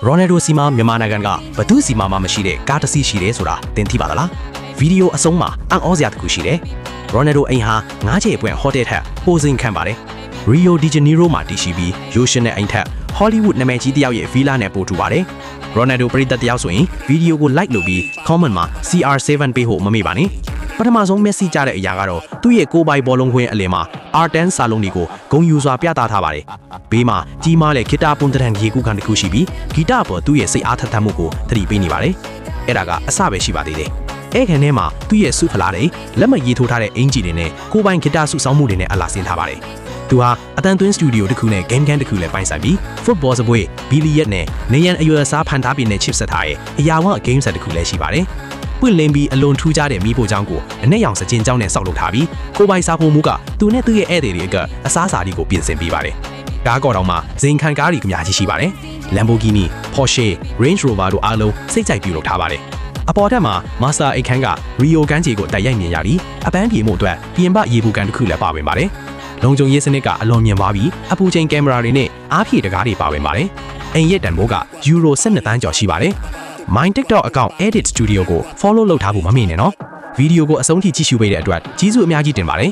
ရိုနယ်ဒိုစီမာမြန်မာနိုင်ငံကဘသူစီမာမှမရှိတဲ့ကားတစ်စီးရှိတယ်ဆိုတာသင်သိပါသလားဗီဒီယိုအဆုံးမှာအံ့ဩစရာတစ်ခုရှိတယ်ရိုနယ်ဒိုအိမ်ဟာ9ချက်အပွင့်ဟိုတယ်ထက်ပိုစိန်ခံပါတယ်ရီယိုဒီဂျနီရိုမှာတည်ရှိပြီးရိုရှင်နဲ့အိမ်ထက်ဟောလိဝုဒ်နာမည်ကြီးတယောက်ရဲ့ဗီလာနဲ့ပို့ထူပါတယ်ရိုနယ်ဒိုပရိသတ်တယောက်ဆိုရင်ဗီဒီယိုကို like လုပ်ပြီး comment မှာ CR7 ပေးဖို့မမေ့ပါနဲ့ပထမဆုံးမက်ဆီကြတဲ့အရာကတော့သူ့ရဲ့ကိုယ်ပိုင်ဘောလုံးခွင်းအလယ်မှာ R10 စာလုံးတွေကိုဂုံယူစွာပြသထားပါတယ်။ဘေးမှာကြီးမားတဲ့ဂီတာပွန်တရံရေကူးခံတစ်ခုရှိပြီးဂီတာပေါ်သူ့ရဲ့စိတ်အားထက်သန်မှုကိုသတိပေးနေပါတယ်။အဲ့ဒါကအစပဲရှိပါသေးတယ်။အဲ့ခန်းထဲမှာသူ့ရဲ့စုဖလားတွေလက်မရေးထိုးထားတဲ့အင်ဂျီတွေနဲ့ကိုယ်ပိုင်ဂီတာစုဆောင်းမှုတွေနဲ့အလားဆင်းထားပါတယ်။သူဟာအတန်သွင်းစတူဒီယိုတစ်ခုနဲ့ game တစ်ခုလည်းပိုင်ဆိုင်ပြီး football စပွဲဘီလီယက်နဲ့နေရန်အရွယ်အစားဖန်သားပြင်းနဲ့ chip ဆက်ထားတဲ့အရာဝ game set တစ်ခုလည်းရှိပါတယ်။ပွင့်လင်းပြီးအလွန်ထူးခြားတဲ့မိဖို့ချောင်းကိုအနက်ရောင်စကြင်ချောင်းနဲ့ဆောက်လုပ်ထားပြီးကိုပိုင်စားဖို့မှုကသူနဲ့သူ့ရဲ့ဧည့်သည်တွေကအစားအစာတွေကိုပြင်ဆင်ပေးပါတယ်။ကားကော်တော်မှာဇိမ်ခံကားတွေအများကြီးရှိပါတယ်။ Lamborghini, Porsche, Range Rover တို့အားလုံးစိတ်ကြိုက်ပြုလုပ်ထားပါတယ်။အပေါ်ထက်မှာ Master အိတ်ခန်းက Rio ကမ်းခြေကိုတိုက်ရိုက်မြင်ရပြီးအပန်းပြေမှုအတွက်ပြင်ပရေပူကန်တစ်ခုလည်းပါဝင်ပါတယ်။လုံခြုံရေးစနစ်ကအလွန်မြင့်ပါပြီးအပူချိန်ကင်မရာတွေနဲ့အားဖြည့်တကားတွေပါဝင်ပါတယ်။အိမ်ရဲ့တန်ဖိုးက Euro 12 သန်းကျော်ရှိပါတယ်။ My TikTok account Edit Studio ကို follow လုပ်ထားဖို့မမေ့နဲ့နော်ဗီဒီယိုကိုအဆုံးထိကြည့်ရှုပေးတဲ့အတွက်ကျေးဇူးအများကြီးတင်ပါတယ်